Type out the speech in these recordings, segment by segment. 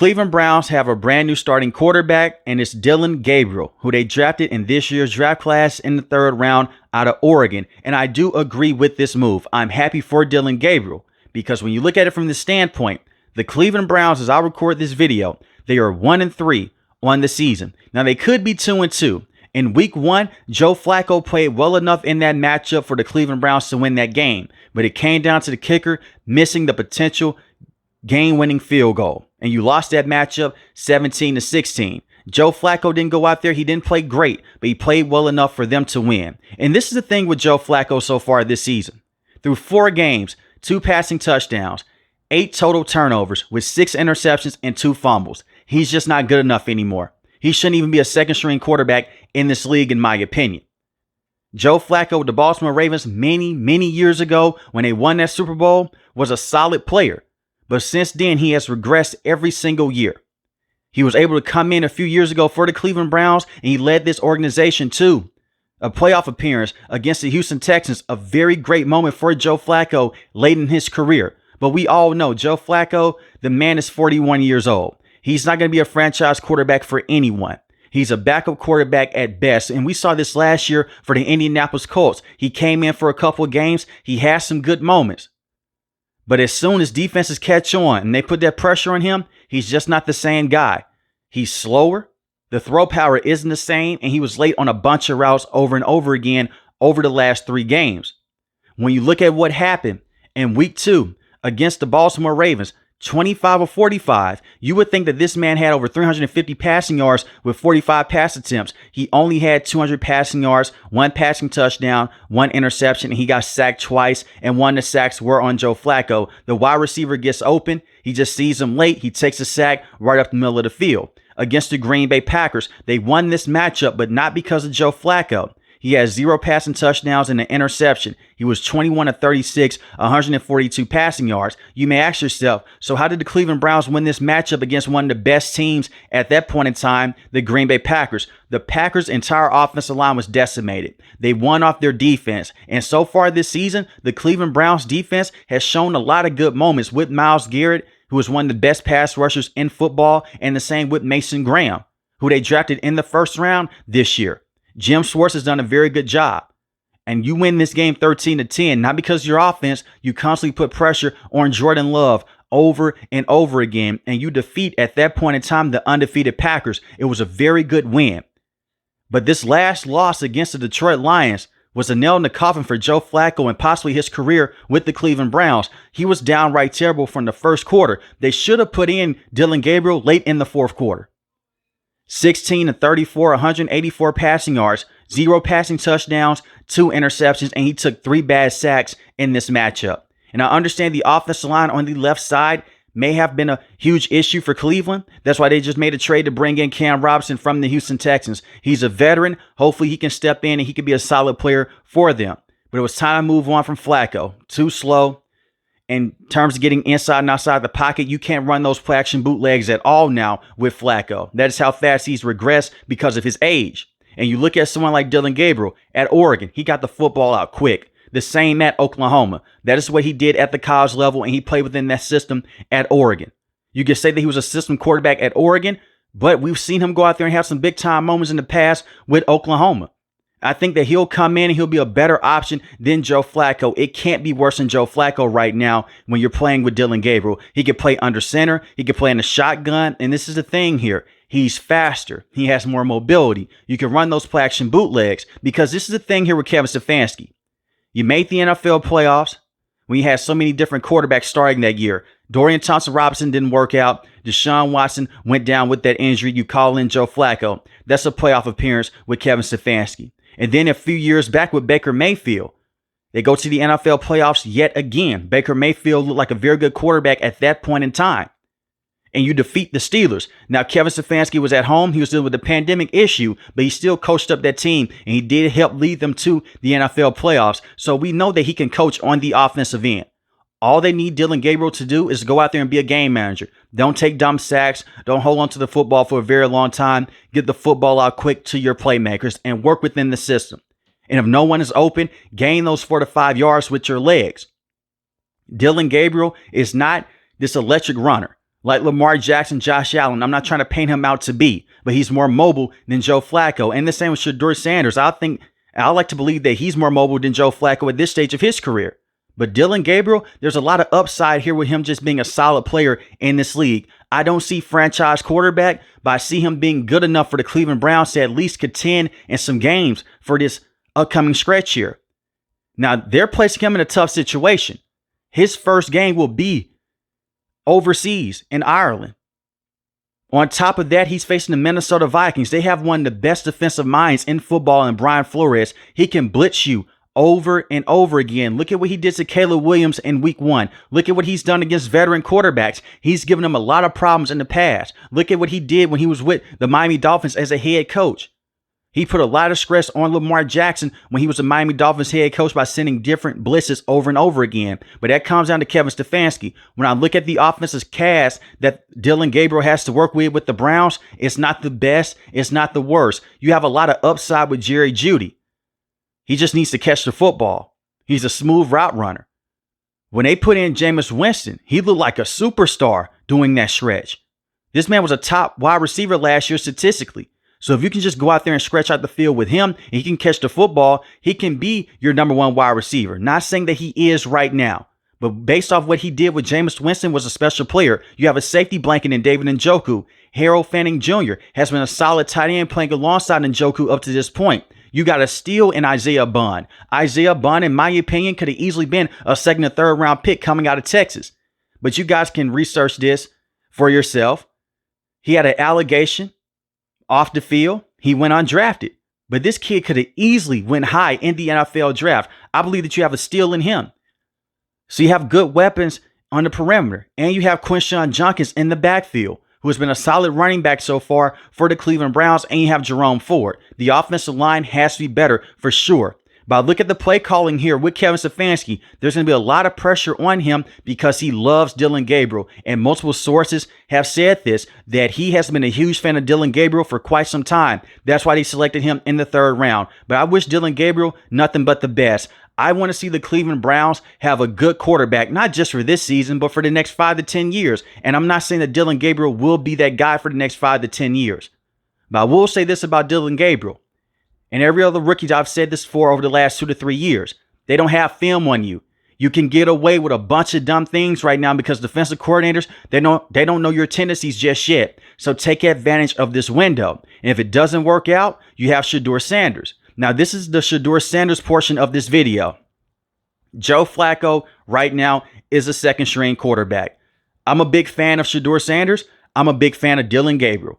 Cleveland Browns have a brand new starting quarterback, and it's Dillon Gabriel, who they drafted in this year's draft class in the 3rd round out of Oregon. And I do agree with this move. I'm happy for Dillon Gabriel because when you look at it from this standpoint, the Cleveland Browns, as I record this video, they are 1-3 on the season. Now they could be 2-2. In week 1, Joe Flacco played well enough in that matchup for the Cleveland Browns to win that game, but it came down to the kicker missing the potential game-winning field goal, and you lost that matchup 17-16. Joe Flacco didn't go out there. He didn't play great, but he played well enough for them to win. And this is the thing with Joe Flacco so far this season. Through 4 games, 2 passing touchdowns, 8 total turnovers with 6 interceptions and 2 fumbles. He's just not good enough anymore. He shouldn't even be a second-string quarterback in this league, in my opinion. Joe Flacco with the Baltimore Ravens many years ago when they won that Super Bowl was a solid player. But since then, he has regressed every single year. He was able to come in a few years ago for the Cleveland Browns, and he led this organization to a playoff appearance against the Houston Texans, a very great moment for Joe Flacco late in his career. But we all know Joe Flacco, the man is 41 years old. He's not going to be a franchise quarterback for anyone. He's a backup quarterback at best. And we saw this last year for the Indianapolis Colts. He came in for a couple of games. He had some good moments. But as soon as defenses catch on and they put that pressure on him, he's just not the same guy. He's slower. The throw power isn't the same. And he was late on a bunch of routes over and over again over the last 3 games. When you look at what happened in week 2 against the Baltimore Ravens, 25 of 45, you would think that this man had over 350 passing yards with 45 pass attempts. He only had 200 passing yards, 1 passing touchdown, 1 interception, and he got sacked twice, and 1 of the sacks were on Joe Flacco. The wide receiver gets open. He just sees him late. He takes a sack right up the middle of the field. Against the Green Bay Packers, they won this matchup, but not because of Joe Flacco. He has 0 passing touchdowns and an interception. He was 21 of 36, 142 passing yards. You may ask yourself, so how did the Cleveland Browns win this matchup against one of the best teams at that point in time, the Green Bay Packers? The Packers' entire offensive line was decimated. They won off their defense. And so far this season, the Cleveland Browns defense has shown a lot of good moments with Myles Garrett, who is one of the best pass rushers in football, and the same with Mason Graham, who they drafted in the 1st round this year. Jim Schwartz has done a very good job. And you win this game 13-10, not because of your offense. You constantly put pressure on Jordan Love over and over again. And you defeat, at that point in time, the undefeated Packers. It was a very good win. But this last loss against the Detroit Lions was a nail in the coffin for Joe Flacco and possibly his career with the Cleveland Browns. He was downright terrible from the 1st quarter. They should have put in Dillon Gabriel late in the 4th quarter. 16 of 34, 184 passing yards, 0 passing touchdowns, 2 interceptions, and he took 3 bad sacks in this matchup. And I understand the offensive line on the left side may have been a huge issue for Cleveland. That's why they just made a trade to bring in Cam Robinson from the Houston Texans. He's a veteran. Hopefully he can step in and he can be a solid player for them. But it was time to move on from Flacco. Too slow. In terms of getting inside and outside the pocket, you can't run those play action bootlegs at all now with Flacco. That is how fast he's regressed because of his age. And you look at someone like Dillon Gabriel at Oregon, he got the football out quick. The same at Oklahoma. That is what he did at the college level, and he played within that system at Oregon. You could say that he was a system quarterback at Oregon, but we've seen him go out there and have some big time moments in the past with Oklahoma. I think that he'll come in and he'll be a better option than Joe Flacco. It can't be worse than Joe Flacco right now when you're playing with Dillon Gabriel. He can play under center. He can play in a shotgun. And this is the thing here. He's faster. He has more mobility. You can run those play action bootlegs because this is the thing here with Kevin Stefanski. You made the NFL playoffs when you had so many different quarterbacks starting that year. Dorian Thompson-Robinson didn't work out. Deshaun Watson went down with that injury. You call in Joe Flacco. That's a playoff appearance with Kevin Stefanski. And then a few years back with Baker Mayfield, they go to the NFL playoffs yet again. Baker Mayfield looked like a very good quarterback at that point in time. And you defeat the Steelers. Now, Kevin Stefanski was at home. He was dealing with the pandemic issue, but he still coached up that team, and he did help lead them to the NFL playoffs. So we know that he can coach on the offensive end. All they need Dillon Gabriel to do is go out there and be a game manager. Don't take dumb sacks. Don't hold on to the football for a very long time. Get the football out quick to your playmakers and work within the system. And if no one is open, gain those 4 to 5 yards with your legs. Dillon Gabriel is not this electric runner like Lamar Jackson, Josh Allen. I'm not trying to paint him out to be, but he's more mobile than Joe Flacco. And the same with Shedeur Sanders. I like to believe that he's more mobile than Joe Flacco at this stage of his career. But Dillon Gabriel, there's a lot of upside here with him just being a solid player in this league. I don't see franchise quarterback, but I see him being good enough for the Cleveland Browns to at least contend in some games for this upcoming stretch here. Now, they're placing him in a tough situation. His first game will be overseas in Ireland. On top of that, he's facing the Minnesota Vikings. They have one of the best defensive minds in football in Brian Flores. He can blitz you over and over again. Look at what he did to Caleb Williams in week 1. Look at what he's done against veteran quarterbacks. He's given them a lot of problems in the past. Look at what he did when he was with the Miami Dolphins as a head coach. He put a lot of stress on Lamar Jackson when he was a Miami Dolphins head coach by sending different blitzes over and over again. But that comes down to Kevin Stefanski. When I look at the offensive cast that Dillon Gabriel has to work with the Browns, it's not the best. It's not the worst. You have a lot of upside with Jerry Jeudy. He just needs to catch the football. He's a smooth route runner. When they put in Jameis Winston, he looked like a superstar doing that stretch. This man was a top wide receiver last year statistically. So if you can just go out there and stretch out the field with him and he can catch the football, he can be your number 1 wide receiver. Not saying that he is right now, but based off what he did with Jameis Winston was a special player. You have a safety blanket in David Njoku. Harold Fanning Jr. has been a solid tight end playing alongside Njoku up to this point. You got a steal in Isaiah Bond. Isaiah Bond, in my opinion, could have easily been a 2nd or 3rd round pick coming out of Texas. But you guys can research this for yourself. He had an allegation off the field. He went undrafted. But this kid could have easily went high in the NFL draft. I believe that you have a steal in him. So you have good weapons on the perimeter. And you have Quinshon Judkins in the backfield, who has been a solid running back so far for the Cleveland Browns, and you have Jerome Ford. The offensive line has to be better for sure. But look at the play calling here with Kevin Stefanski. There's going to be a lot of pressure on him because he loves Dillon Gabriel. And multiple sources have said this, that he has been a huge fan of Dillon Gabriel for quite some time. That's why they selected him in the 3rd round. But I wish Dillon Gabriel nothing but the best. I want to see the Cleveland Browns have a good quarterback, not just for this season, but for the next 5 to 10 years. And I'm not saying that Dillon Gabriel will be that guy for the next 5 to 10 years. But I will say this about Dillon Gabriel. And every other rookie I've said this for over the last 2 to 3 years. They don't have film on you. You can get away with a bunch of dumb things right now because defensive coordinators, they don't know your tendencies just yet. So take advantage of this window. And if it doesn't work out, you have Shedeur Sanders. Now, this is the Shedeur Sanders portion of this video. Joe Flacco right now is a 2nd string quarterback. I'm a big fan of Shedeur Sanders. I'm a big fan of Dillon Gabriel.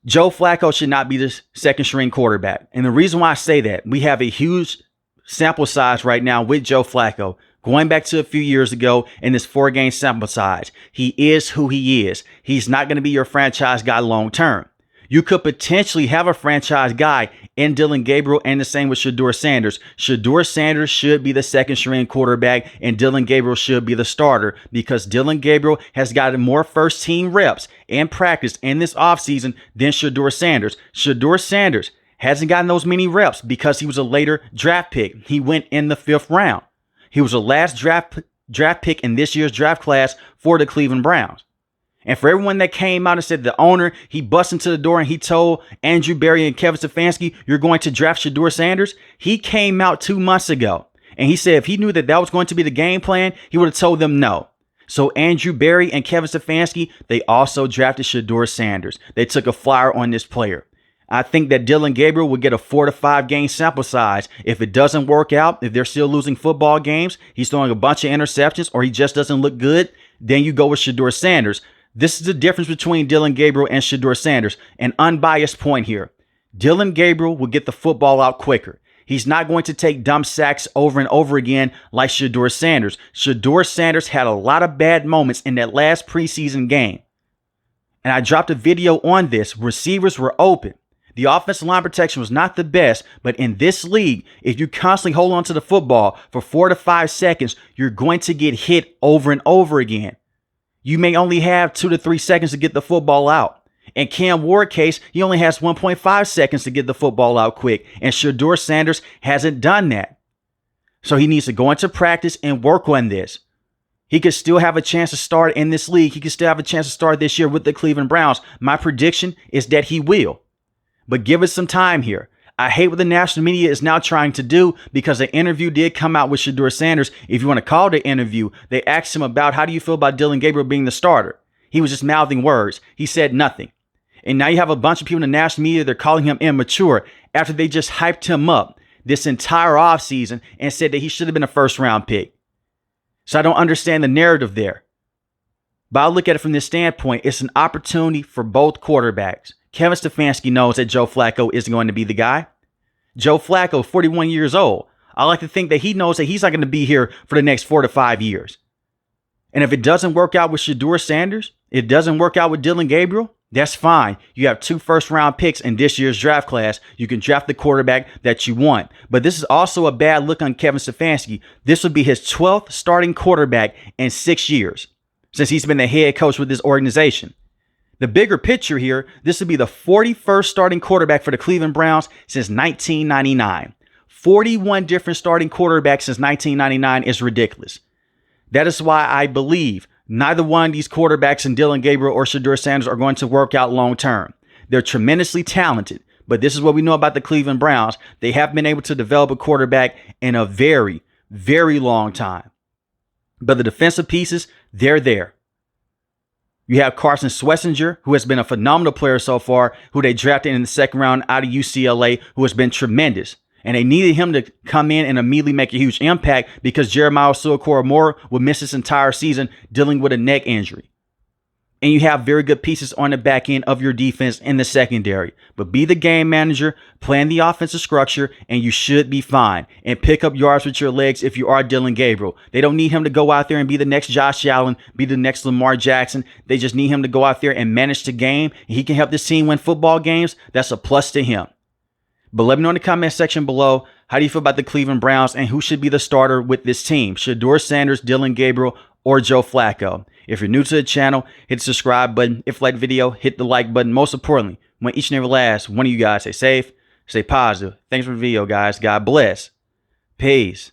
Joe Flacco should not be the 2nd string quarterback. And the reason why I say that, we have a huge sample size right now with Joe Flacco. Going back to a few years ago in this 4-game sample size, he is who he is. He's not going to be your franchise guy long term. You could potentially have a franchise guy in Dillon Gabriel, and the same with Shedeur Sanders. Shedeur Sanders should be the 2nd string quarterback and Dillon Gabriel should be the starter because Dillon Gabriel has gotten more first team reps and practice in this offseason than Shedeur Sanders. Shedeur Sanders hasn't gotten those many reps because he was a later draft pick. He went in the 5th round. He was the last draft pick in this year's draft class for the Cleveland Browns. And for everyone that came out and said the owner, he bust into the door and he told Andrew Berry and Kevin Stefanski, you're going to draft Shedeur Sanders. He came out 2 months ago and he said if he knew that was going to be the game plan, he would have told them no. So Andrew Berry and Kevin Stefanski, they also drafted Shedeur Sanders. They took a flyer on this player. I think that Dillon Gabriel will get a 4 to 5 game sample size. If it doesn't work out, if they're still losing football games, he's throwing a bunch of interceptions, or he just doesn't look good, then you go with Shedeur Sanders. This is the difference between Dillon Gabriel and Shedeur Sanders. An unbiased point here. Dillon Gabriel will get the football out quicker. He's not going to take dumb sacks over and over again like Shedeur Sanders. Shedeur Sanders had a lot of bad moments in that last preseason game. And I dropped a video on this. Receivers were open. The offensive line protection was not the best, but in this league, if you constantly hold on to the football for 4 to 5 seconds, you're going to get hit over and over again. You may only have 2 to 3 seconds to get the football out. In Cam Ward's case, he only has 1.5 seconds to get the football out quick, and Shedeur Sanders hasn't done that. So he needs to go into practice and work on this. He could still have a chance to start in this league. He could still have a chance to start this year with the Cleveland Browns. My prediction is that he will. But give us some time here. I hate what the national media is now trying to do, because the interview did come out with Shedeur Sanders. If you want to call it an interview, they asked him about how do you feel about Dillon Gabriel being the starter. He was just mouthing words. He said nothing. And now you have a bunch of people in the national media, they're calling him immature after they just hyped him up this entire offseason and said that he should have been a first-round pick. So I don't understand the narrative there. But I look at it from this standpoint, it's an opportunity for both quarterbacks. Kevin Stefanski knows that Joe Flacco isn't going to be the guy. Joe Flacco, 41 years old. I like to think that he knows that he's not going to be here for the next 4 to 5 years. And if it doesn't work out with Shedeur Sanders, it doesn't work out with Dillon Gabriel, that's fine. You have 2 first-round picks in this year's draft class. You can draft the quarterback that you want. But this is also a bad look on Kevin Stefanski. This would be his 12th starting quarterback in 6 years since he's been the head coach with this organization. The bigger picture here, this would be the 41st starting quarterback for the Cleveland Browns since 1999. 41 different starting quarterbacks since 1999 is ridiculous. That is why I believe neither one of these quarterbacks in Dillon Gabriel or Shedeur Sanders are going to work out long term. They're tremendously talented, but this is what we know about the Cleveland Browns. They haven't been able to develop a quarterback in a very, very long time. But the defensive pieces, they're there. You have Carson Swessinger, who has been a phenomenal player so far, who they drafted in the second round out of UCLA, who has been tremendous. And they needed him to come in and immediately make a huge impact because Jeremiah Owusu-Koramoah would miss this entire season dealing with a neck injury. And you have very good pieces on the back end of your defense in the secondary. But be the game manager, plan the offensive structure, and you should be fine. And pick up yards with your legs if you are Dillon Gabriel. They don't need him to go out there and be the next Josh Allen, be the next Lamar Jackson. They just need him to go out there and manage the game. And he can help this team win football games. That's a plus to him. But let me know in the comment section below, how do you feel about the Cleveland Browns and who should be the starter with this team? Shedeur Sanders, Dillon Gabriel, or Joe Flacco? If you're new to the channel, hit the subscribe button. If you like the video, hit the like button. Most importantly, I want each and every last one of you guys stay safe, stay positive. Thanks for the video, guys. God bless. Peace.